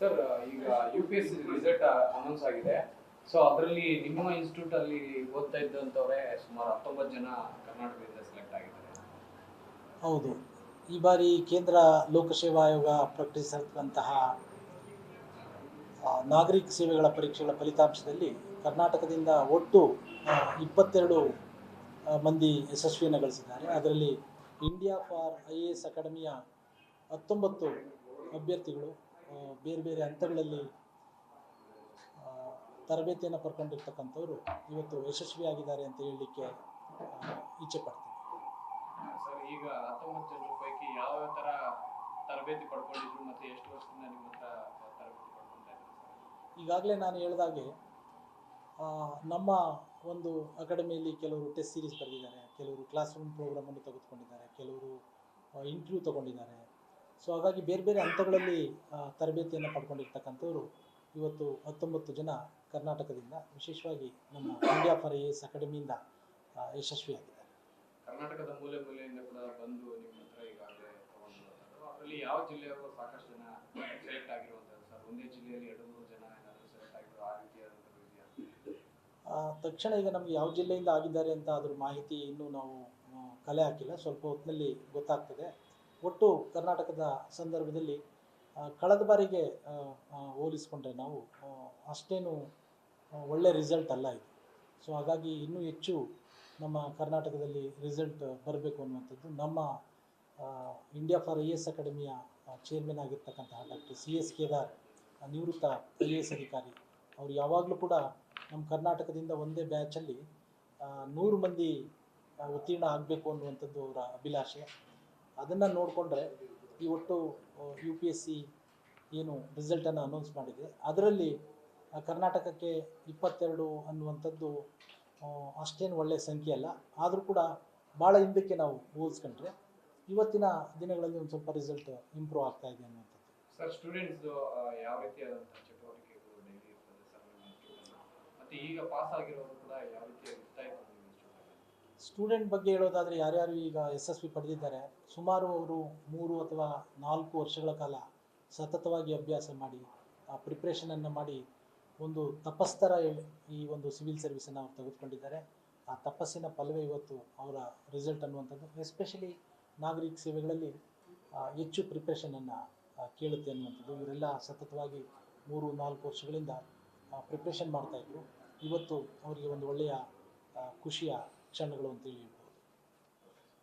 Sir ಈಗ UPSC result announce ಆಗಿದೆ. So ಅದರಲ್ಲಿ ನಿಮ್ಮ ಇನ್ಸ್ಟಿಟ್ಯೂಟ್ ಅಲ್ಲಿ ಓದ್ತಾ ಇದ್ದಂಥವರೇ ಸುಮಾರು 19 ಜನ ಕರ್ನಾಟಕದಿಂದ ಸೆಲೆಕ್ಟ್ ಆಗಿದ್ದಾರೆ. ಹೌದು, ಈ ಬಾರಿ ಕೇಂದ್ರ ಲೋಕಸೇವಾ ಆಯೋಗ ಪ್ರಕಟಿಸಿದಂತಹ ನಾಗರಿಕ ಸೇವೆಗಳ ಪರೀಕ್ಷೆಗಳ ಫಲಿತಾಂಶದಲ್ಲಿ ಕರ್ನಾಟಕದಿಂದ ಒಟ್ಟು 22 ಮಂದಿ ಯಶಸ್ವಿಯನ್ನು ಗಳಿಸಿದ್ದಾರೆ. ಅದರಲ್ಲಿ ಇಂಡಿಯಾ ಫಾರ್ IAS ಅಕಾಡೆಮಿಯ 19 ಅಭ್ಯರ್ಥಿಗಳು ಬೇರೆ ಬೇರೆ ಹಂತಗಳಲ್ಲಿ ತರಬೇತಿಯನ್ನು ಪಡ್ಕೊಂಡಿರ್ತಕ್ಕಂಥವ್ರು ಇವತ್ತು ಯಶಸ್ವಿಯಾಗಿದ್ದಾರೆ ಅಂತ ಹೇಳಲಿಕ್ಕೆ ಇಚ್ಛೆ ಪಡ್ತೀನಿ. ಸರ್, ಈಗ 19 ಜನರ ಪೈಕಿ ಯಾವ ಥರ ತರಬೇತಿ ಪಡ್ಕೊಂಡಿದ್ರು ಮತ್ತು ಎಷ್ಟು ವರ್ಷದಿಂದ ನಿಮ್ಮ ಹತ್ರ ತರಬೇತಿ ಪಡ್ಕೊಳ್ತಾ ಇದ್ದಾರೆ? ಈಗಾಗಲೇ ನಾನು ಹೇಳಿದಾಗೆ ನಮ್ಮ ಒಂದು ಅಕಾಡೆಮಿಯಲ್ಲಿ ಕೆಲವರು ಟೆಸ್ಟ್ ಸೀರೀಸ್ ಬರೆದಿದ್ದಾರೆ, ಕೆಲವರು ಕ್ಲಾಸ್ ರೂಮ್ ಪ್ರೋಗ್ರಾಮನ್ನು ತೆಗೆದುಕೊಂಡಿದ್ದಾರೆ, ಕೆಲವರು ಇಂಟರ್ವ್ಯೂ ತೊಗೊಂಡಿದ್ದಾರೆ. ಸೊ ಹಾಗಾಗಿ ಬೇರೆ ಬೇರೆ ಹಂತಗಳಲ್ಲಿ ತರಬೇತಿಯನ್ನು ಪಡ್ಕೊಂಡಿರ್ತಕ್ಕಂಥವ್ರು ಇವತ್ತು 19 ಜನ ಕರ್ನಾಟಕದಿಂದ, ವಿಶೇಷವಾಗಿ ನಮ್ಮ ಇಂಡಿಯಾ ಫಾರ್ IAS ಅಕಾಡೆಮಿಯಿಂದ ಯಶಸ್ವಿಯಾಗಿದ್ದಾರೆ. ಕರ್ನಾಟಕದ ಮೂಲೆ ಮೂಲೆಯಿಂದ ಕೂಡ ಬಂದು ನಿಮ್ಮ ಹತ್ರ ಈಗಾಗಲೇ ತಗೊಂಡಿರುವಂಥದ್ದು. ಅದರಲ್ಲಿ ಯಾವ ಜಿಲ್ಲೆಯವರು ಸಾಕಷ್ಟು ಜನ ಸೆಲೆಕ್ಟ್ ಆಗಿರುವಂಥದ್ದು ಸರ್? ಒಂದೇ ಜಿಲ್ಲೆಯಲ್ಲಿ 2-3 ಜನ ಏನಾದರೂ ಸೆಲೆಕ್ಟ್ ಆಗಿರೋ ಆ ರೀತಿಯಾದಂಥದ್ದು ಇದೆಯಾ? ತಕ್ಷಣ ಈಗ ನಮಗೆ ಯಾವ ಜಿಲ್ಲೆಯಿಂದ ಆಗಿದ್ದಾರೆ ಅಂತ ಅದ್ರ ಮಾಹಿತಿ ಇನ್ನೂ ನಾವು ಕಲೆ ಹಾಕಿಲ್ಲ, ಸ್ವಲ್ಪ ಹೊತ್ತಿನಲ್ಲಿ ಗೊತ್ತಾಗ್ತದೆ. ಒಟ್ಟು ಕರ್ನಾಟಕದ ಸಂದರ್ಭದಲ್ಲಿ ಕಳೆದ ಬಾರಿಗೆ ಹೋಲಿಸ್ಕೊಂಡ್ರೆ ನಾವು ಅಷ್ಟೇನು ಒಳ್ಳೆ ರಿಸಲ್ಟ್ ಅಲ್ಲ ಇದು. ಸೊ ಹಾಗಾಗಿ ಇನ್ನೂ ಹೆಚ್ಚು ನಮ್ಮ ಕರ್ನಾಟಕದಲ್ಲಿ ರಿಸಲ್ಟ್ ಬರಬೇಕು ಅನ್ನುವಂಥದ್ದು ನಮ್ಮ ಇಂಡಿಯಾ ಫಾರ್ IAS ಅಕಾಡೆಮಿಯ ಚೇರ್ಮನ್ ಆಗಿರ್ತಕ್ಕಂತಹ ಡಾಕ್ಟರ್ CS ಕೇದಾರ್, ನಿವೃತ್ತ IAS ಅಧಿಕಾರಿ, ಅವರು ಯಾವಾಗಲೂ ಕೂಡ ನಮ್ಮ ಕರ್ನಾಟಕದಿಂದ ಒಂದೇ ಬ್ಯಾಚಲ್ಲಿ 100 ಮಂದಿ ಉತ್ತೀರ್ಣ ಆಗಬೇಕು ಅನ್ನುವಂಥದ್ದು ಅವರ ಅಭಿಲಾಷೆ. ಅದನ್ನು ನೋಡಿಕೊಂಡ್ರೆ ಈ ಒಟ್ಟು UPSC ಏನು ರಿಸಲ್ಟನ್ನು ಅನೌನ್ಸ್ ಮಾಡಿದೆ ಅದರಲ್ಲಿ ಕರ್ನಾಟಕಕ್ಕೆ 22 ಅನ್ನುವಂಥದ್ದು ಅಷ್ಟೇನು ಒಳ್ಳೆಯ ಸಂಖ್ಯೆ ಅಲ್ಲ. ಆದರೂ ಕೂಡ ಭಾಳ ಹಿಂದಕ್ಕೆ ನಾವು ಹೋಲಿಸ್ಕೊಂಡ್ರೆ ಇವತ್ತಿನ ದಿನಗಳಲ್ಲಿ ಒಂದು ಸ್ವಲ್ಪ ರಿಸಲ್ಟ್ ಇಂಪ್ರೂವ್ ಆಗ್ತಾ ಇದೆ ಅನ್ನುವಂಥದ್ದು. ಸರ್, ಸ್ಟೂಡೆಂಟ್ಸ್ ಯಾವ ರೀತಿಯಾದಂಥ ಚಟುವಟಿಕೆಗಳು ಡೈಲಿ ಇರ್ತದೆ ಸರ್ ನಿಮ್ಮ ಇನ್ಸ್ಟಿಟ್ಯೂಟಲ್ಲಿ? ಮತ್ತು ಈಗ ಪಾಸ್ ಆಗಿರೋರು ಕೂಡ ಯಾವ ರೀತಿ ಇರ್ತಾ ಇದ್ದಾರೆ ನಿಮ್ಮ ಇನ್ಸ್ಟಿಟ್ಯೂಟಲ್ಲಿ? ಸ್ಟೂಡೆಂಟ್ ಬಗ್ಗೆ ಹೇಳೋದಾದರೆ ಯಾರ್ಯಾರು ಈಗ SSV ಪಡೆದಿದ್ದಾರೆ, ಸುಮಾರು ಅವರು 3 ಅಥವಾ 4 ವರ್ಷಗಳ ಕಾಲ ಸತತವಾಗಿ ಅಭ್ಯಾಸ ಮಾಡಿ ಪ್ರಿಪ್ರೇಷನನ್ನು ಮಾಡಿ ಒಂದು ತಪಸ್ತರ ಈ ಒಂದು ಸಿವಿಲ್ ಸರ್ವಿಸನ್ನು ಅವ್ರು ತೆಗೆದುಕೊಂಡಿದ್ದಾರೆ. ಆ ತಪಸ್ಸಿನ ಫಲವೇ ಇವತ್ತು ಅವರ ರಿಸಲ್ಟ್ ಅನ್ನುವಂಥದ್ದು. ಎಸ್ಪೆಷಲಿ ನಾಗರಿಕ ಸೇವೆಗಳಲ್ಲಿ ಹೆಚ್ಚು ಪ್ರಿಪ್ರೇಷನನ್ನು ಕೇಳುತ್ತೆ ಅನ್ನುವಂಥದ್ದು. ಇವರೆಲ್ಲ ಸತತವಾಗಿ 3-4 ವರ್ಷಗಳಿಂದ ಪ್ರಿಪ್ರೇಷನ್ ಮಾಡ್ತಾಯಿದ್ರು. ಇವತ್ತು ಅವರಿಗೆ ಒಂದು ಒಳ್ಳೆಯ ಖುಷಿಯ ಕ್ಷಣಗಳು ಅಂತೇಳಿ ಹೇಳ್ಬೋದು.